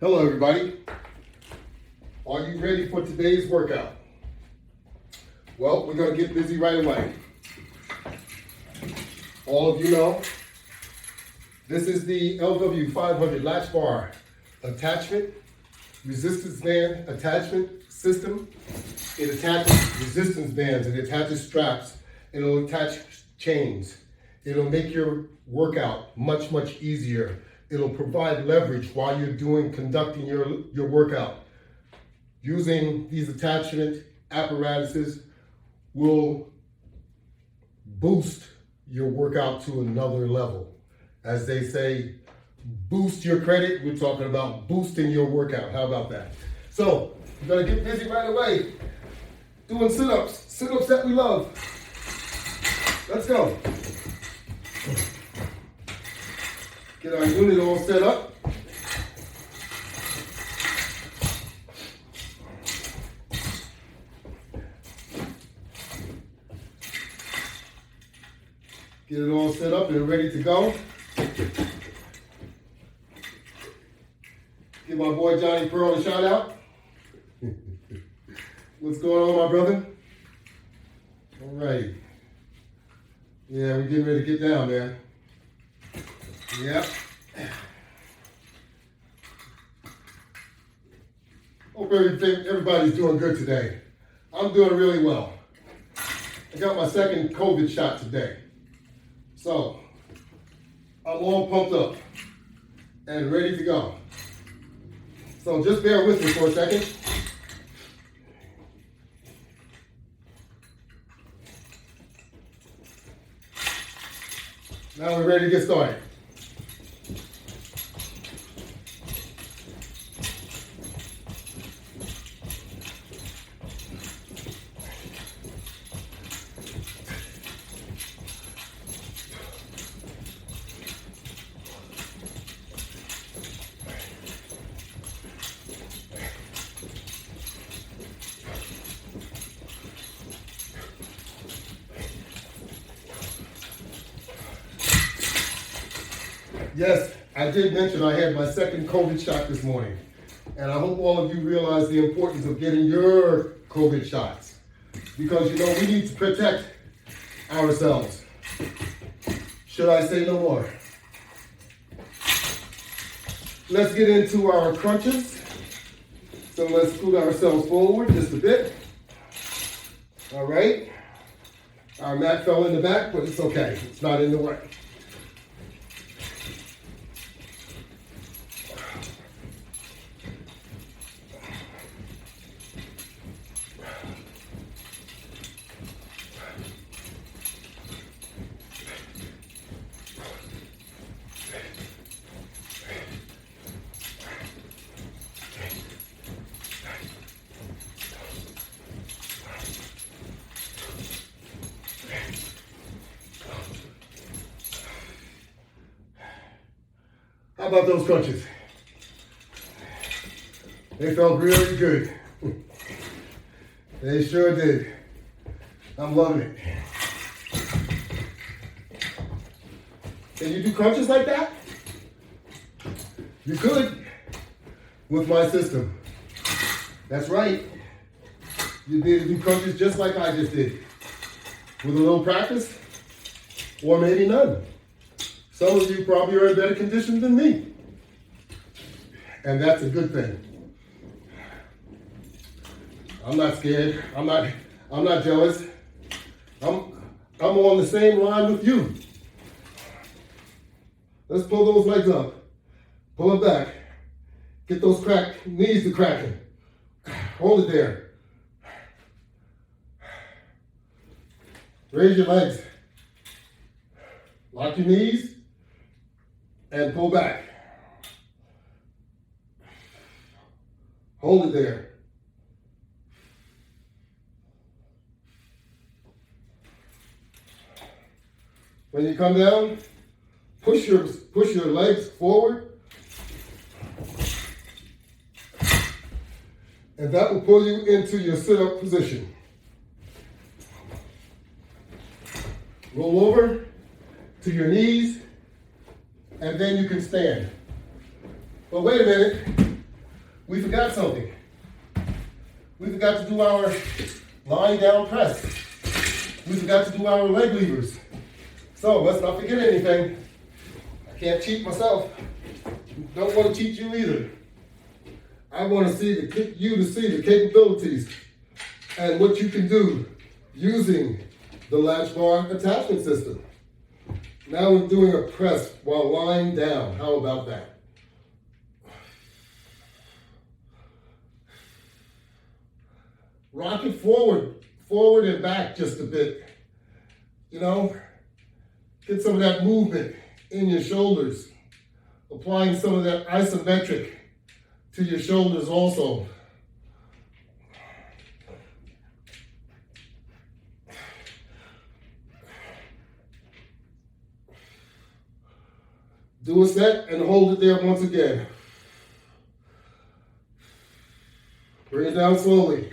Hello everybody. Are you ready for today's workout? Well, we're going to get busy right away. All of you know, this is the LW500 Latch bar attachment, resistance band attachment system. It attaches resistance bands, it attaches straps, it'll attach chains. It'll make your workout much, much easier. It'll provide leverage while you're conducting your workout. Using these attachment apparatuses will boost your workout to another level. As they say, boost your credit. We're talking about boosting your workout. How about that? So, we're gonna get busy right away. Doing sit-ups that we love. Let's go. Get our unit all set up. Get it all set up and ready to go. Give my boy Johnny Pearl a shout out. What's going on, my brother? All right. Yeah, we're getting ready to get down, man. Yep. Hope everybody's doing good today. I'm doing really well. I got my second COVID shot today. So, I'm all pumped up and ready to go. So just bear with me for a second. Now we're ready to get started. Yes, I did mention I had my second COVID shot this morning. And I hope all of you realize the importance of getting your COVID shots. Because, you know, we need to protect ourselves. Should I say no more? Let's get into our crunches. So let's scoot ourselves forward just a bit. All right. Our mat fell in the back, but it's okay. It's not in the way. How about those crunches? They felt really good. They sure did. I'm loving it. Can you do crunches like that? You could with my system. That's right. You need to do crunches just like I just did. With a little practice, or maybe none. Some of you probably are in better condition than me. And that's a good thing. I'm not scared. I'm not jealous. I'm on the same line with you. Let's pull those legs up. Pull them back. Get those knees to cracking. Hold it there. Raise your legs. Lock your knees. And pull back. Hold it there. When you come down, push your legs forward. And that will pull you into your sit-up position. Roll over to your knees, and then you can stand. But wait a minute, we forgot something. We forgot to do our lying down press. We forgot to do our leg levers. So let's not forget anything. I can't cheat myself. Don't want to cheat you either. I want to see you to see the capabilities and what you can do using the latch bar attachment system. Now we're doing a press while lying down. How about that? Rock it forward and back just a bit. You know, get some of that movement in your shoulders. Applying some of that isometric to your shoulders also. Do a set and hold it there once again. Bring it down slowly.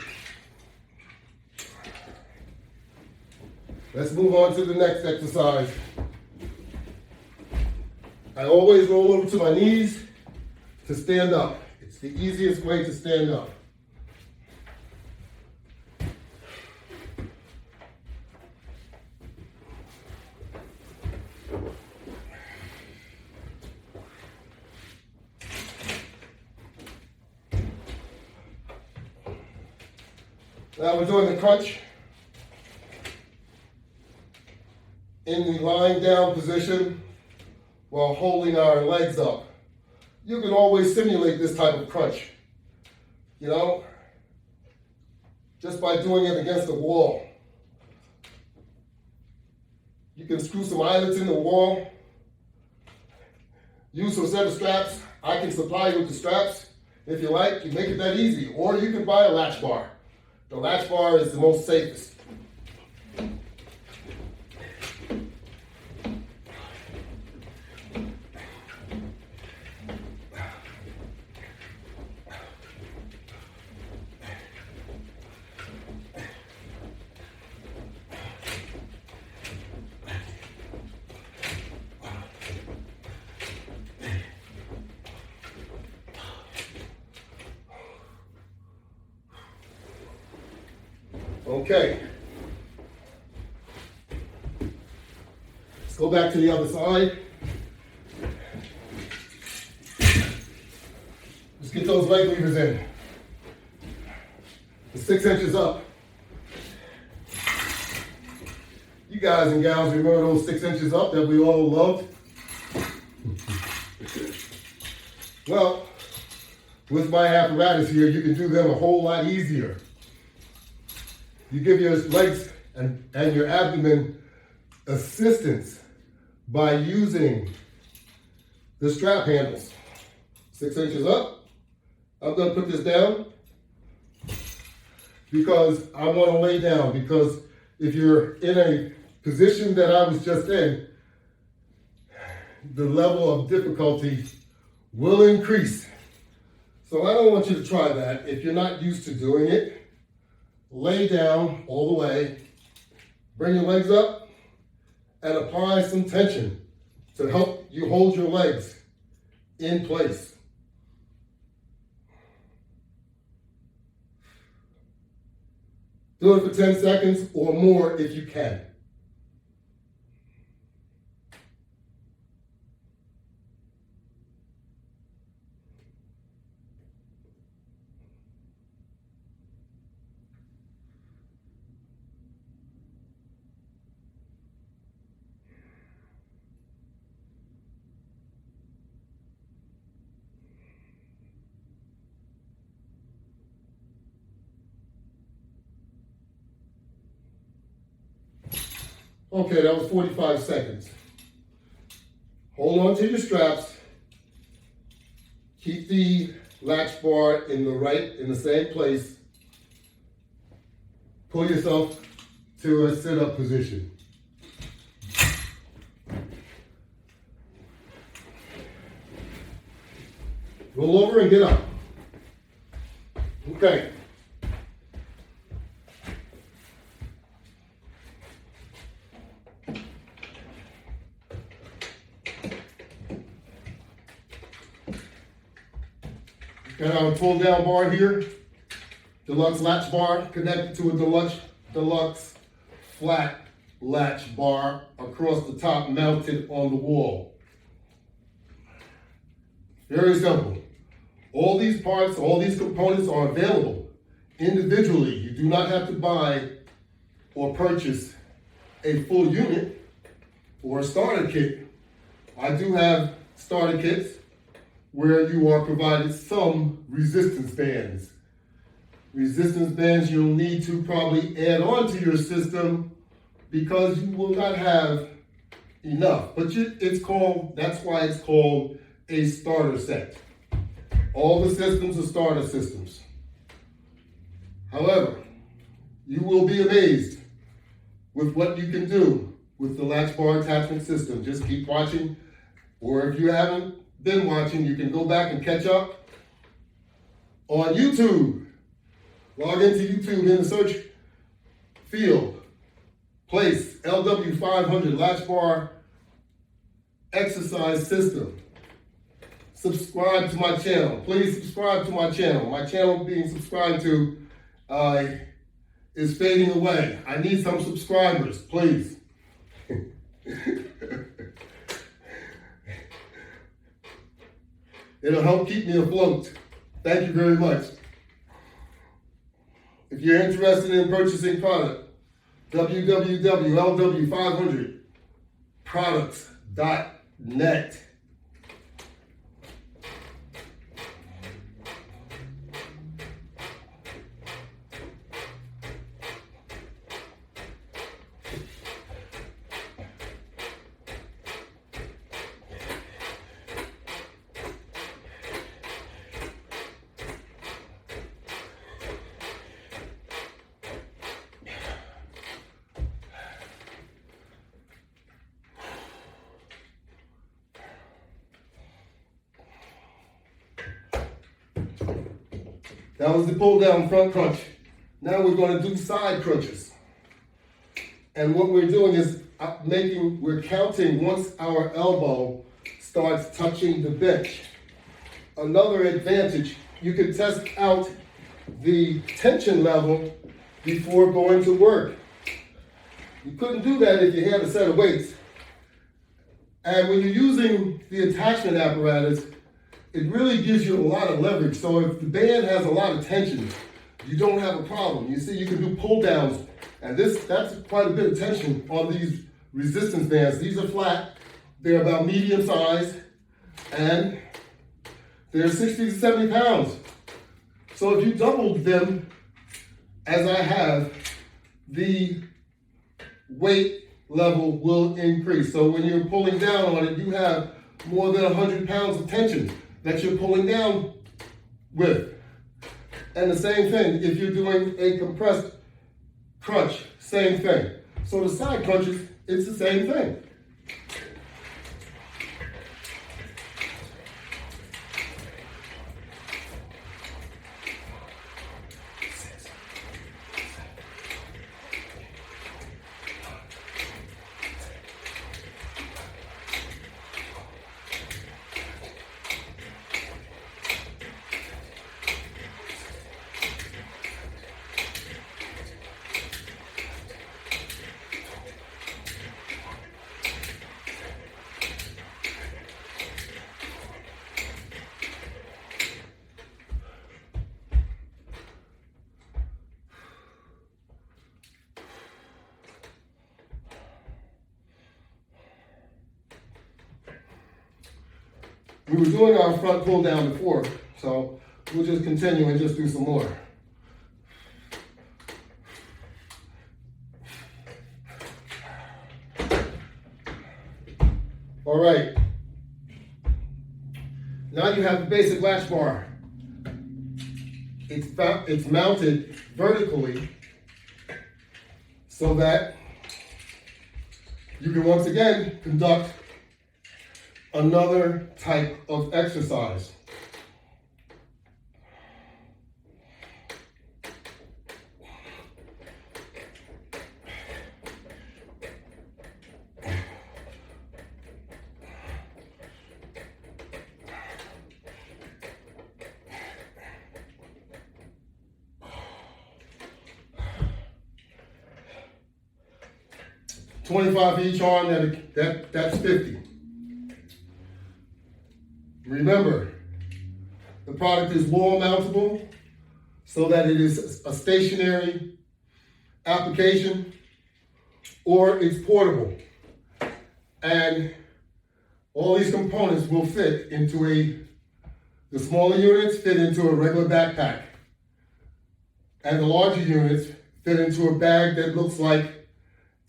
Let's move on to the next exercise. I always roll over to my knees to stand up. It's the easiest way to stand up. Now we're doing the crunch in the lying down position while holding our legs up. You can always simulate this type of crunch, you know, just by doing it against the wall. You can screw some eyelets in the wall, use some set of straps. I can supply you with the straps if you like. You make it that easy, or you can buy a latch bar. The latch bar is the most safest. Okay. Let's go back to the other side. Let's get those leg levers in. The 6 inches up. You guys and gals remember those 6 inches up that we all loved? Well, with my apparatus here, you can do them a whole lot easier. You give your legs and your abdomen assistance by using the strap handles. 6 inches up. I'm going to put this down because I want to lay down, because if you're in a position that I was just in, the level of difficulty will increase. So I don't want you to try that if you're not used to doing it. Lay down all the way, bring your legs up, and apply some tension to help you hold your legs in place. Do it for 10 seconds or more if you can. Okay, that was 45 seconds. Hold on to your straps. Keep the latch bar in the same place. Pull yourself to a sit-up position. Roll over and get up. Okay. Got our pull down bar here. Deluxe latch bar connected to a deluxe flat latch bar across the top, mounted on the wall. Very simple. All these parts, all these components are available individually. You do not have to buy or purchase a full unit or a starter kit. I do have starter kits where you are provided some resistance bands. Resistance bands you'll need to probably add on to your system because you will not have enough. But that's why it's called a starter set. All the systems are starter systems. However, you will be amazed with what you can do with the latch bar attachment system. Just keep watching, or if you haven't been watching, you can go back and catch up on YouTube. Log into YouTube in the search field. Place LW500 Latch Bar Exercise System. Subscribe to my channel. Please subscribe to my channel. My channel being subscribed to is fading away. I need some subscribers, please. It'll help keep me afloat. Thank you very much. If you're interested in purchasing product, www.LW500products.net. That was the pull down front crunch. Now we're going to do side crunches. And what we're doing is we're counting once our elbow starts touching the bench. Another advantage, you can test out the tension level before going to work. You couldn't do that if you had a set of weights. And when you're using the attachment apparatus, it really gives you a lot of leverage. So if the band has a lot of tension, you don't have a problem. You see, you can do pull downs, and that's quite a bit of tension on these resistance bands. These are flat, they're about medium size, and they're 60 to 70 pounds. So if you doubled them, as I have, the weight level will increase. So when you're pulling down on it, you have more than 100 pounds of tension that you're pulling down with. And the same thing, if you're doing a compressed crunch, same thing. So the side crunches, it's the same thing. We were doing our front pull down before, so we'll just continue and just do some more. All right. Now you have the basic latch bar. It's mounted vertically so that you can once again conduct another type of exercise. 25 for each arm, that's 50. Remember, the product is wall mountable so that it is a stationary application or it's portable. And all these components will fit into the smaller units fit into a regular backpack. And the larger units fit into a bag that looks like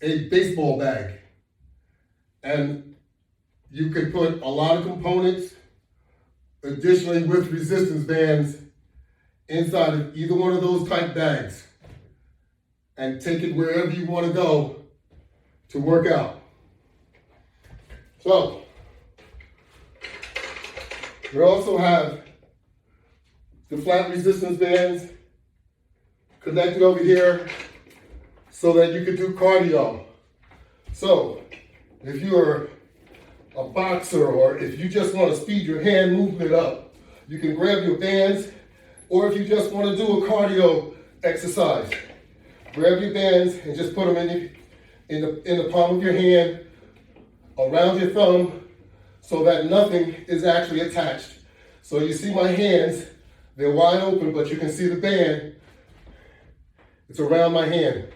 a baseball bag. And you could put a lot of components, additionally with resistance bands, inside of either one of those type bags and take it wherever you want to go to work out. So, we also have the flat resistance bands connected over here so that you can do cardio. So, if you're a boxer or if you just want to speed your hand movement up, you can grab your bands, or if you just want to do a cardio exercise, grab your bands and just put them in the palm of your hand, around your thumb, so that nothing is actually attached. So you see my hands, they're wide open, but you can see the band. It's around my hand,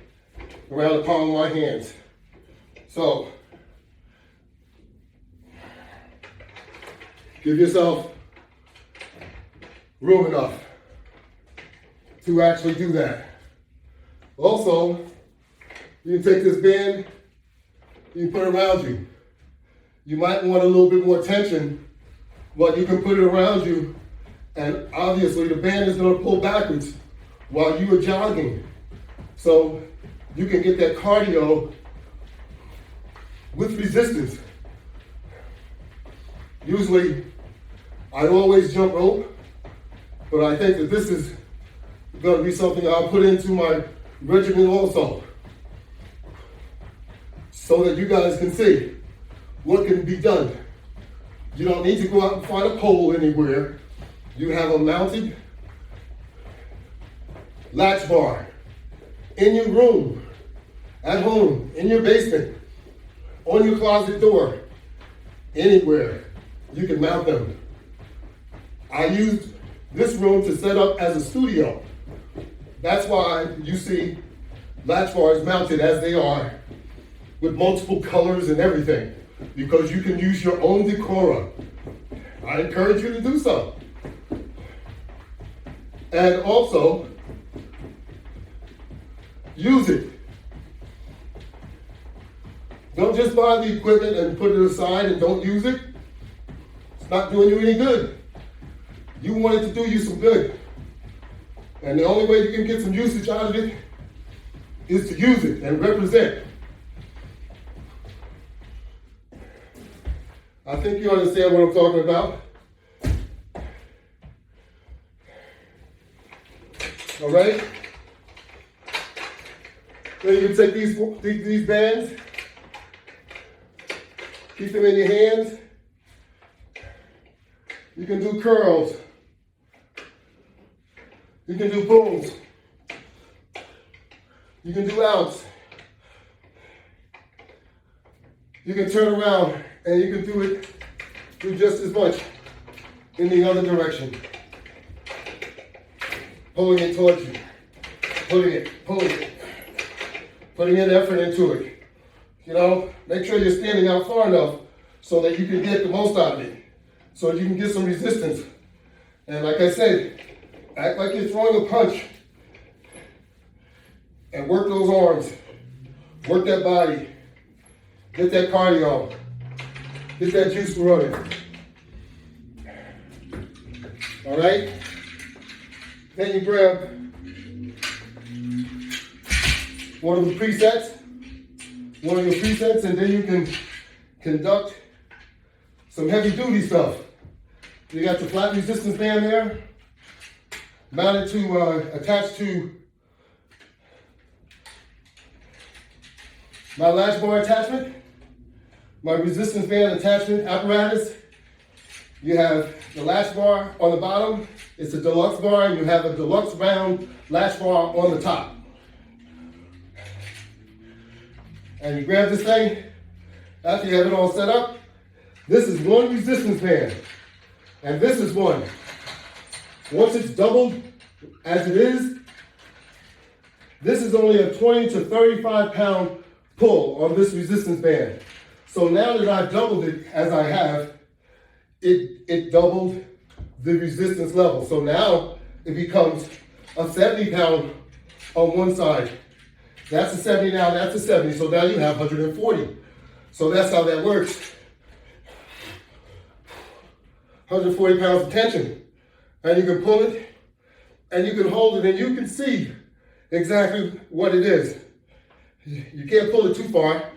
around the palm of my hands. So, give yourself room enough to actually do that. Also, you can take this band, you can put it around you. You might want a little bit more tension, but you can put it around you, and obviously the band is going to pull backwards while you are jogging. So you can get that cardio with resistance. Usually, I always jump rope, but I think that this is going to be something I'll put into my regimen also, so that you guys can see what can be done. You don't need to go out and find a pole anywhere. You have a mounted latch bar in your room, at home, in your basement, on your closet door, anywhere. You can mount them. I used this room to set up as a studio. That's why you see latch bars mounted as they are, with multiple colors and everything, because you can use your own decora. I encourage you to do so. And also, use it. Don't just buy the equipment and put it aside and don't use it. It's not doing you any good. You want it to do you some good. And the only way you can get some usage out of it is to use it and represent. I think you understand what I'm talking about. All right? Then you can take these bands, keep them in your hands. You can do curls. You can do pulls. You can do outs. You can turn around and you can do just as much in the other direction. Pulling it towards you. Pulling it. Putting in effort into it. You know, make sure you're standing out far enough so that you can get the most out of it. So you can get some resistance. And like I said, act like you're throwing a punch. And work those arms. Work that body. Get that cardio. Get that juice running. All right? Then you grab one of your presets, and then you can conduct some heavy duty stuff. You got the flat resistance band there, mounted to, attached to my latch bar attachment, my resistance band attachment apparatus. You have the latch bar on the bottom. It's a deluxe bar, and you have a deluxe round latch bar on the top. And you grab this thing, after you have it all set up, this is one resistance band. And this is one. Once it's doubled as it is, this is only a 20 to 35 pound pull on this resistance band. So now that I've doubled it as I have, it doubled the resistance level. So now it becomes a 70 pound on one side. That's a 70 now, that's a 70. So now you have 140. So that's how that works. 140 pounds of tension. And you can pull it, and you can hold it, and you can see exactly what it is. You can't pull it too far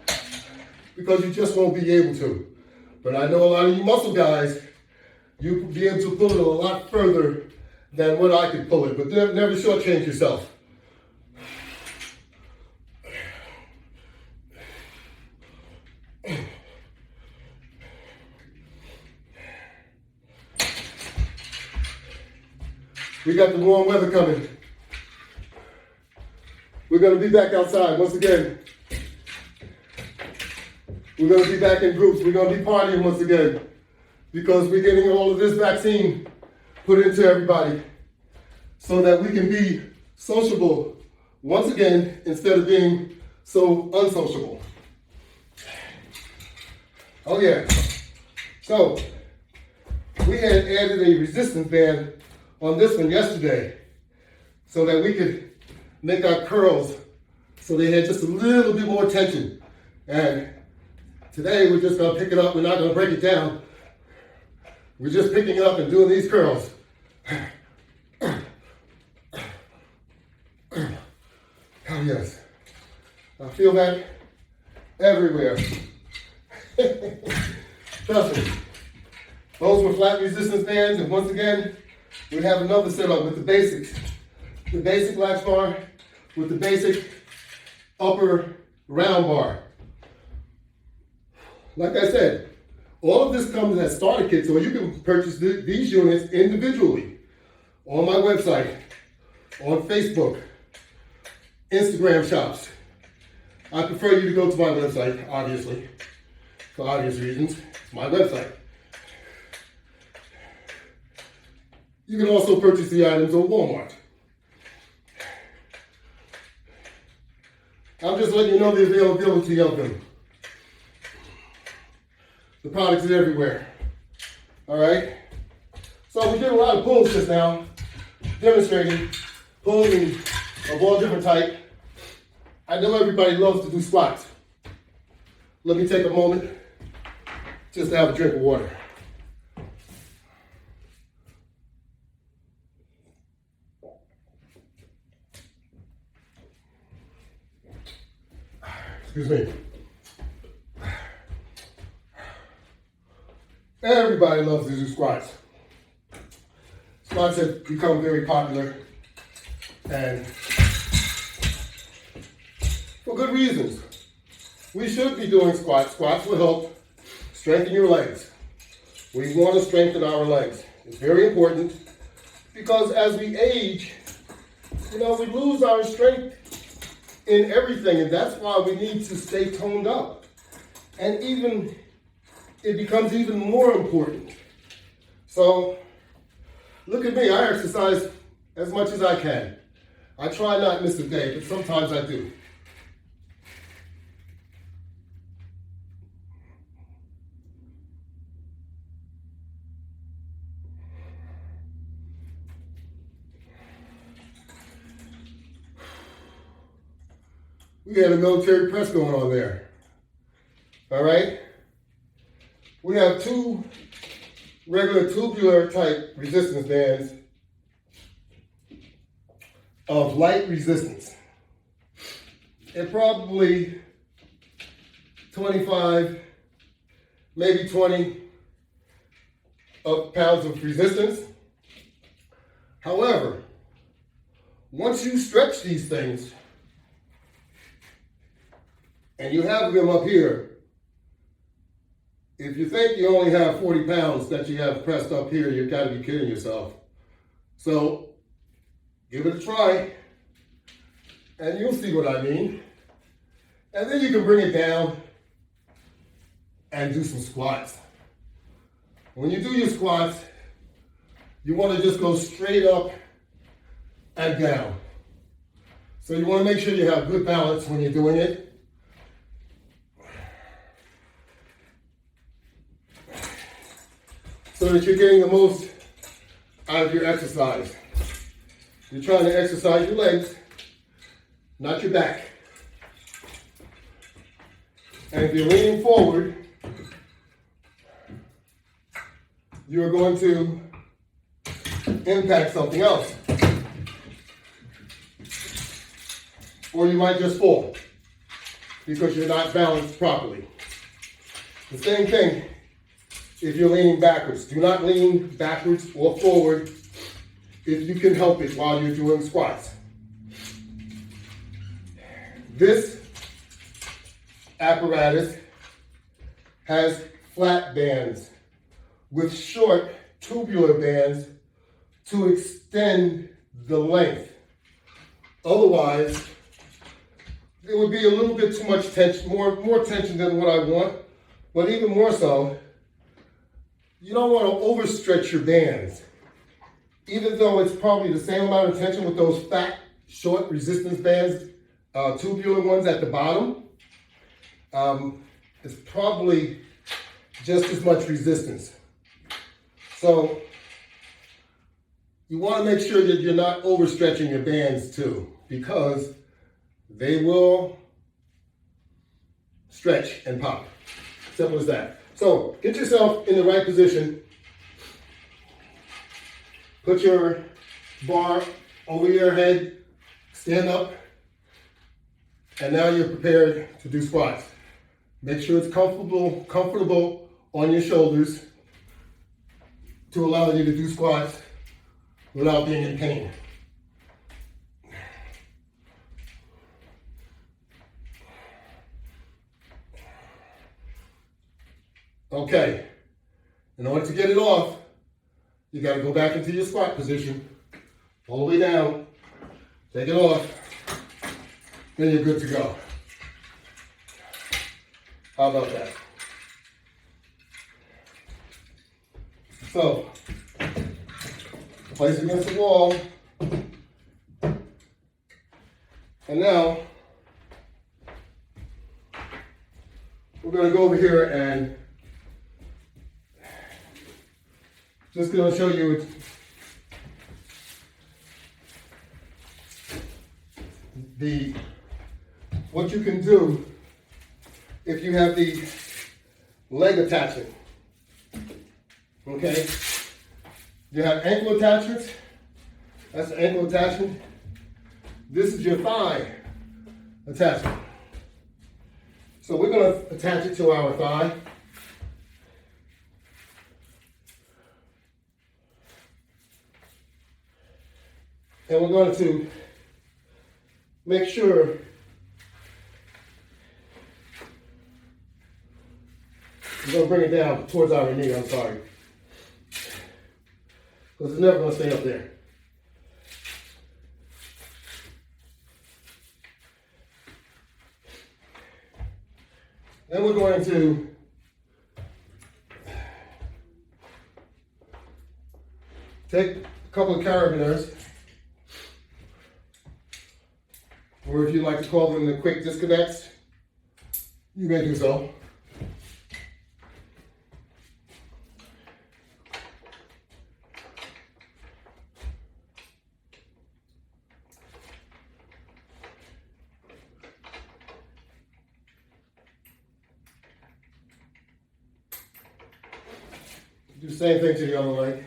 because you just won't be able to. But I know a lot of you muscle guys, you will be able to pull it a lot further than what I could pull it, but never shortchange yourself. We got the warm weather coming. We're going to be back outside once again. We're going to be back in groups. We're going to be partying once again because we're getting all of this vaccine put into everybody so that we can be sociable once again instead of being so unsociable. Oh yeah. So we had added a resistance band on this one yesterday so that we could make our curls so they had just a little bit more tension. And today we're just gonna pick it up. We're not gonna break it down. We're just picking it up and doing these curls. Oh yes, I feel that everywhere. Trust me. Those were flat resistance bands, and once again, we have another setup with the basics. The basic latch bar with the basic upper round bar. Like I said, all of this comes as starter kits, so you can purchase these units individually on my website, on Facebook, Instagram shops. I prefer you to go to my website, obviously, for obvious reasons. It's my website. You can also purchase the items on Walmart. I'm just letting you know the availability of them. The products are everywhere. All right? So we did a lot of pulls just now, demonstrating pulling of all different types. I know everybody loves to do squats. Let me take a moment just to have a drink of water. Excuse me. Everybody loves to do squats. Squats have become very popular, and for good reasons. We should be doing squats. Squats will help strengthen your legs. We want to strengthen our legs. It's very important because as we age, we lose our strength in everything, and that's why we need to stay toned up. And it becomes even more important. So look at me, I exercise as much as I can. I try not to miss a day, but sometimes I do. We had a military press going on there. All right? We have two regular tubular type resistance bands of light resistance. And probably 25, maybe 20 pounds of resistance. However, once you stretch these things, and you have them up here, if you think you only have 40 pounds that you have pressed up here, you've got to be kidding yourself. So give it a try, and you'll see what I mean. And then you can bring it down and do some squats. When you do your squats, you want to just go straight up and down. So you want to make sure you have good balance when you're doing it. So that you're getting the most out of your exercise. You're trying to exercise your legs, not your back. And if you're leaning forward, you're going to impact something else. Or you might just fall because you're not balanced properly. The same thing if you're leaning backwards. Do not lean backwards or forward if you can help it while you're doing squats. This apparatus has flat bands with short tubular bands to extend the length. Otherwise, it would be a little bit too much tension, more tension than what I want, but even more so, you don't want to overstretch your bands. Even though it's probably the same amount of tension with those fat, short resistance bands, tubular ones at the bottom, it's probably just as much resistance. So you want to make sure that you're not overstretching your bands too, because they will stretch and pop. Simple as that. So get yourself in the right position. Put your bar over your head, stand up, and now you're prepared to do squats. Make sure it's comfortable on your shoulders to allow you to do squats without being in pain. Okay, in order to get it off, you got to go back into your squat position, all the way down, take it off, then you're good to go. How about that? So, place it against the wall, and now we're going to go over here and just going to show you what you can do if you have the leg attachment. Okay? You have ankle attachments. That's the ankle attachment. This is your thigh attachment. So we're going to attach it to our thigh. And we're going to make sure we're going to bring it down towards our knee, I'm sorry. Because it's never going to stay up there. Then we're going to take a couple of carabiners, or if you like to call them the quick disconnects, you may do so. Do the same thing to the other leg.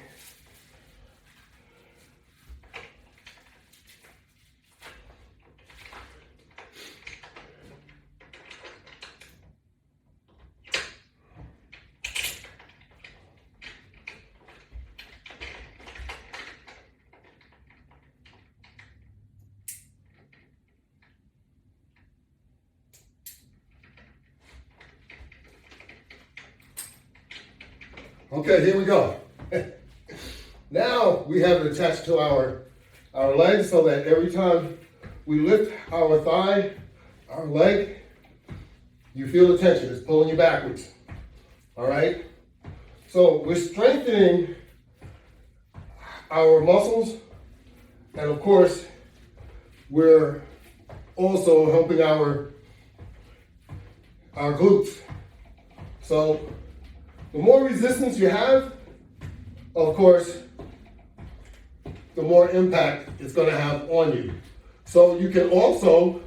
Okay, here we go. Now we have it attached to our legs so that every time we lift our thigh, our leg, You feel the tension, it's pulling you backwards. All right? So we're strengthening our muscles, and of course, we're also helping our glutes. So the more resistance you have, of course, the more impact it's going to have on you. So you can also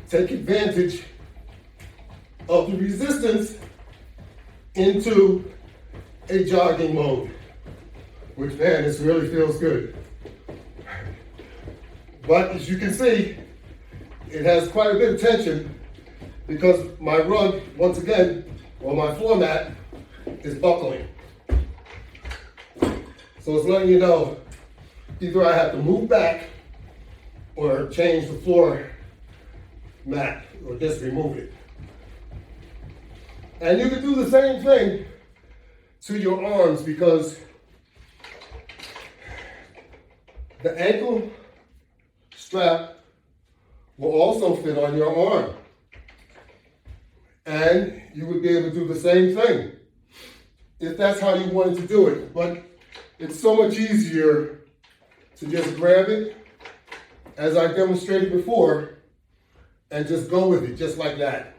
take advantage of the resistance into a jogging mode, which, man, this really feels good. But as you can see, it has quite a bit of tension because my rug, once again, or my floor mat, is buckling. So it's letting you know either I have to move back or change the floor mat or just remove it. And you can do the same thing to your arms because the ankle strap will also fit on your arm. And you would be able to do the same thing if that's how you wanted to do it. But it's so much easier to just grab it, as I demonstrated before, and just go with it, just like that.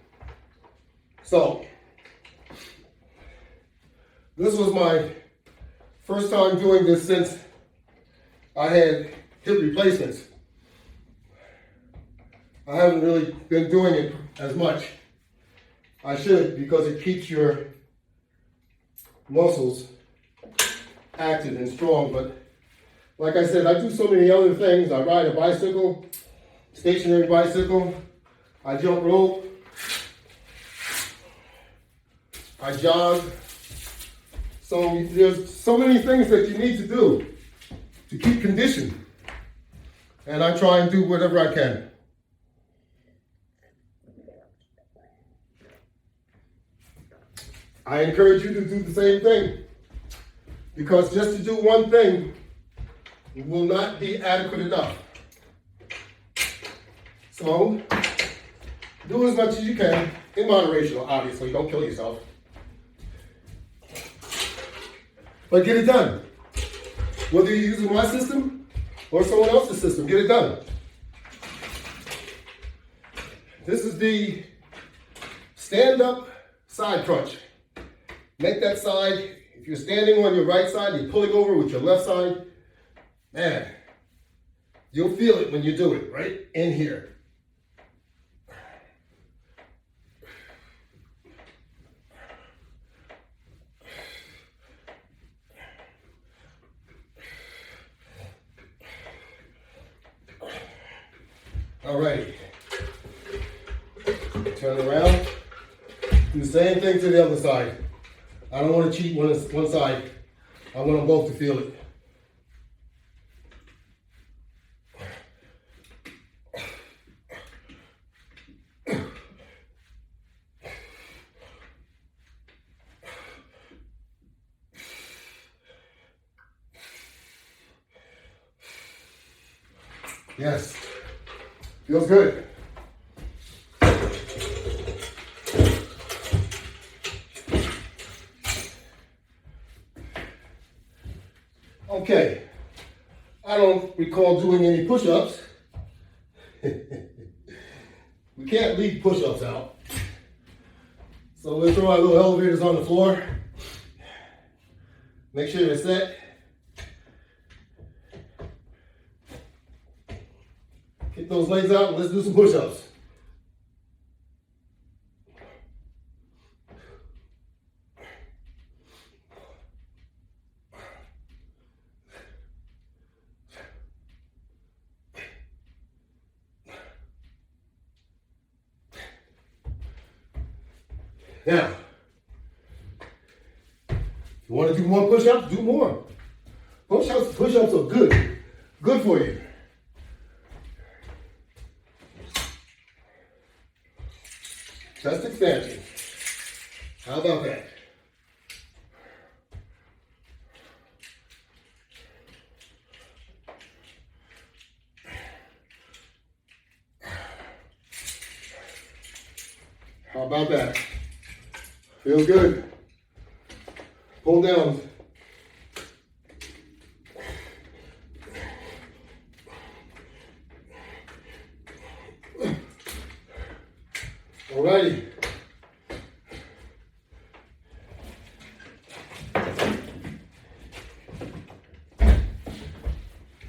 So, this was my first time doing this since I had hip replacements. I haven't really been doing it as much. I should, because it keeps your muscles active and strong. But like I said, I do so many other things. I ride a bicycle, stationary bicycle. I jump rope. I jog. So there's so many things that you need to do to keep conditioned. And I try and do whatever I can. I encourage you to do the same thing, because just to do one thing will not be adequate enough. So, do as much as you can, in moderation, obviously, don't kill yourself. But get it done. Whether you're using my system or someone else's system, get it done. This is the stand-up side crunch. Make that side, if you're standing on your right side, you're pulling over with your left side, man, you'll feel it when you do it, right in here. All right, turn around, do the same thing to the other side. I don't want to cheat one side. I want them both to feel it. Yes, feels good. Okay, I don't recall doing any push-ups. We can't leave push-ups out. So we'll throw our little elevators on the floor. Make sure they're set. Get those legs out and let's do some push-ups. Now, if you want to do more push-ups, do more. Push-ups are good for you. Chest expansion. How about that? How about that? Feels good. Pull down. Alrighty.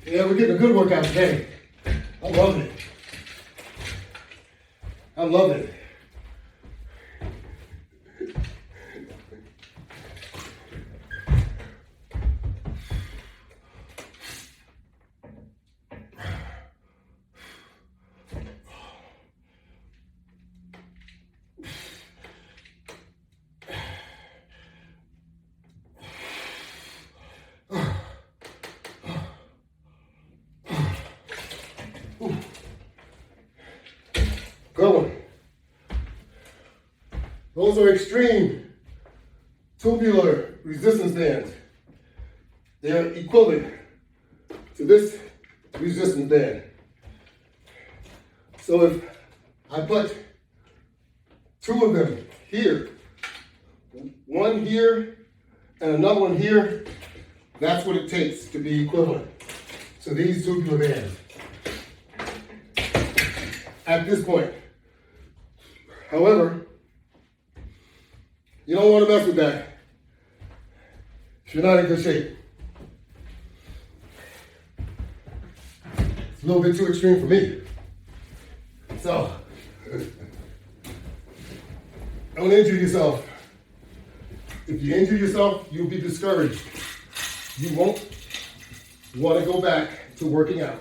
Yeah, we're getting a good workout today. I'm loving it. I'm loving it. Good one. Those are extreme tubular resistance bands. They are equivalent to this resistance band. So if I put two of them here, one here and another one here, that's what it takes to be equivalent to these tubular bands at this point. However, you don't want to mess with that if you're not in good shape. It's a little bit too extreme for me. So, don't injure yourself. If you injure yourself, you'll be discouraged. You won't want to go back to working out.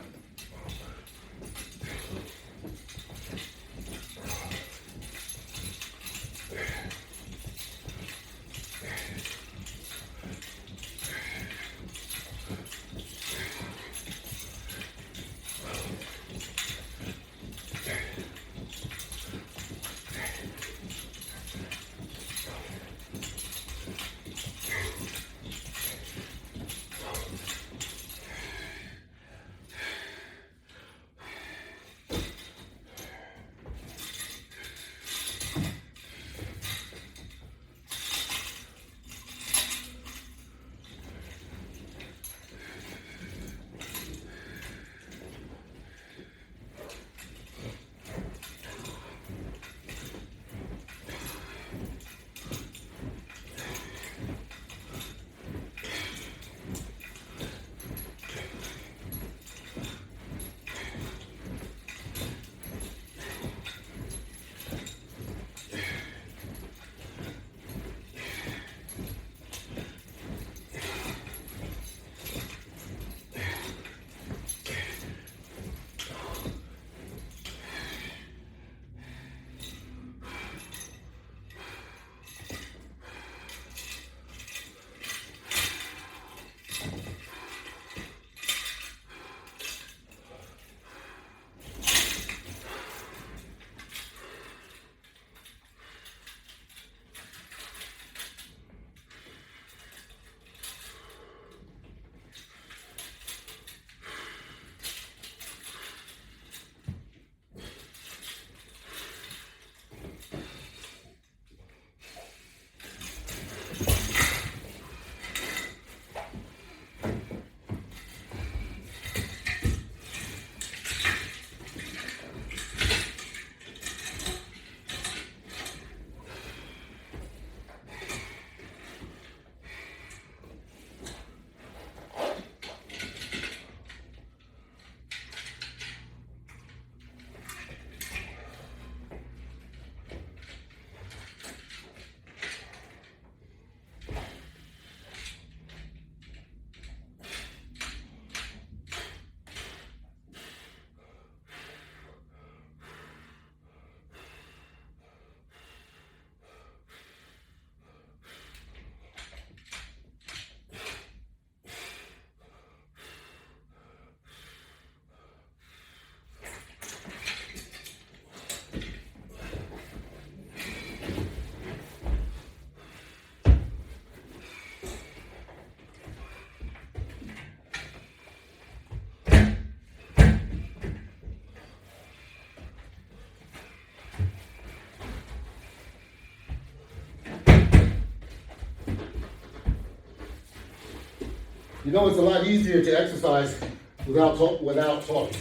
You know, it's a lot easier to exercise without talking.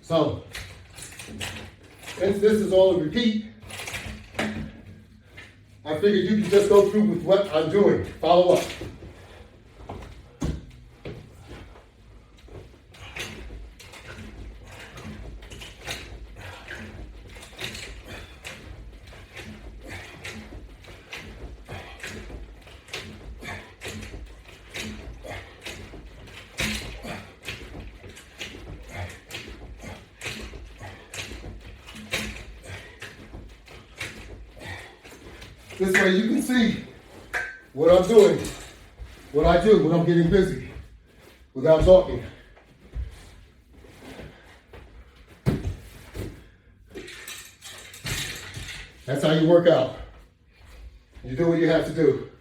So, since this is all a repeat, I figured you can just go through with what I'm doing. Follow up. This way you can see what I'm doing, what I do when I'm getting busy without talking. That's how you work out. You do what you have to do.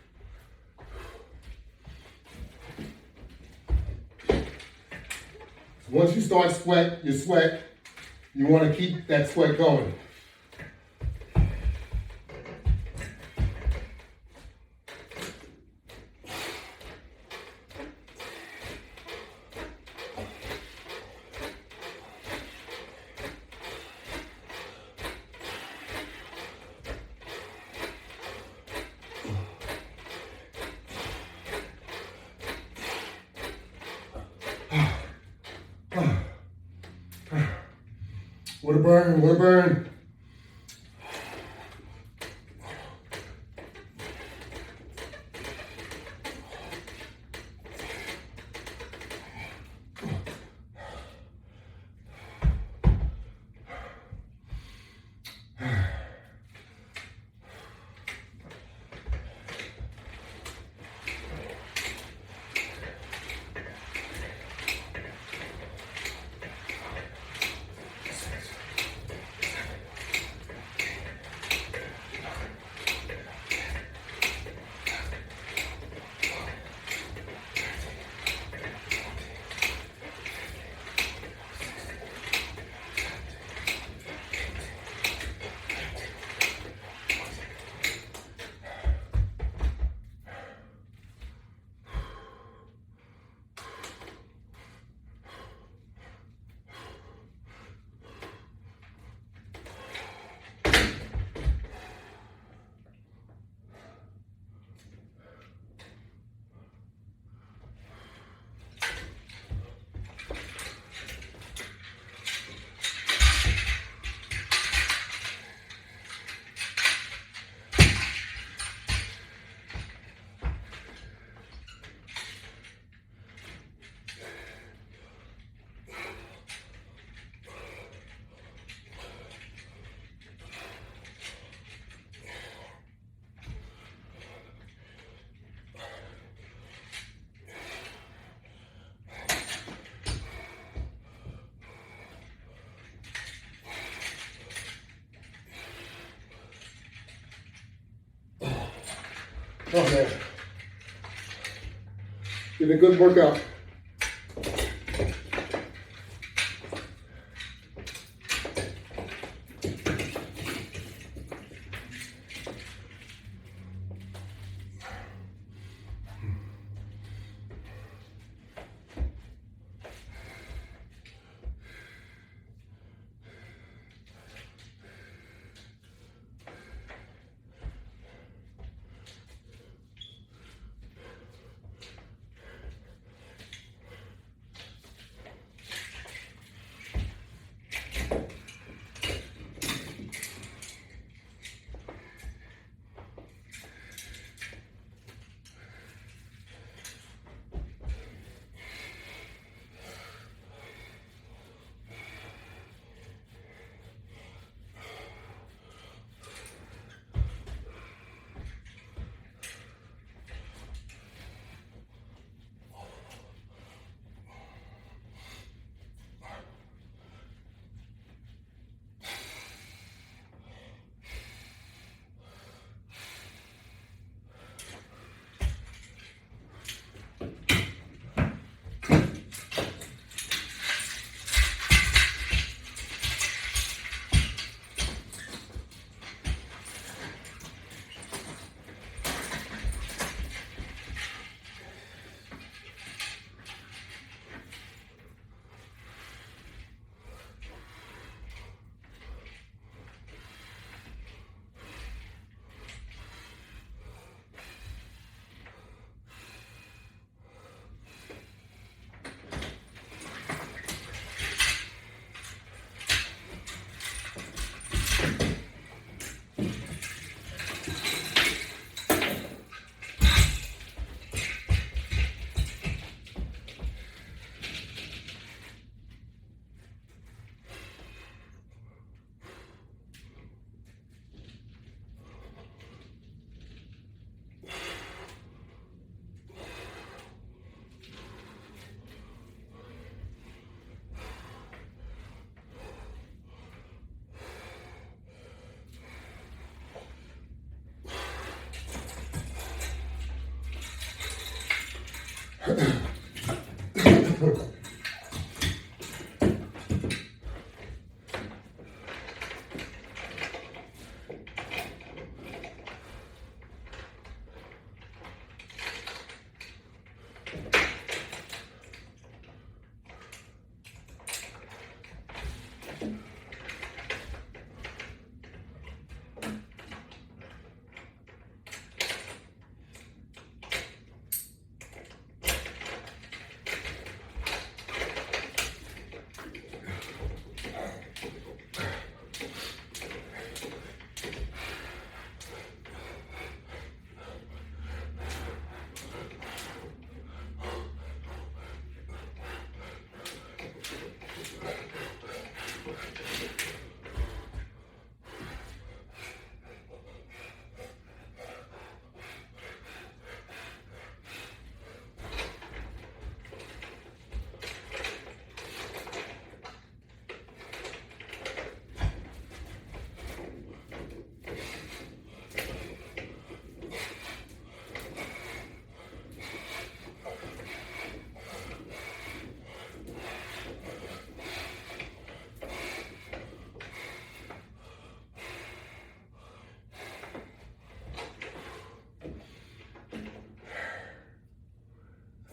Once you start you sweat, you want to keep that sweat going. What a burn, what a burn. Oh man, been a good workout.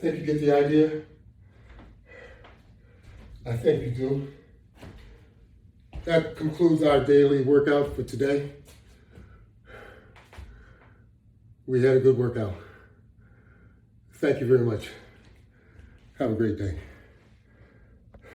I think you get the idea. I think you do. That concludes our daily workout for today. We had a good workout. Thank you very much. Have a great day.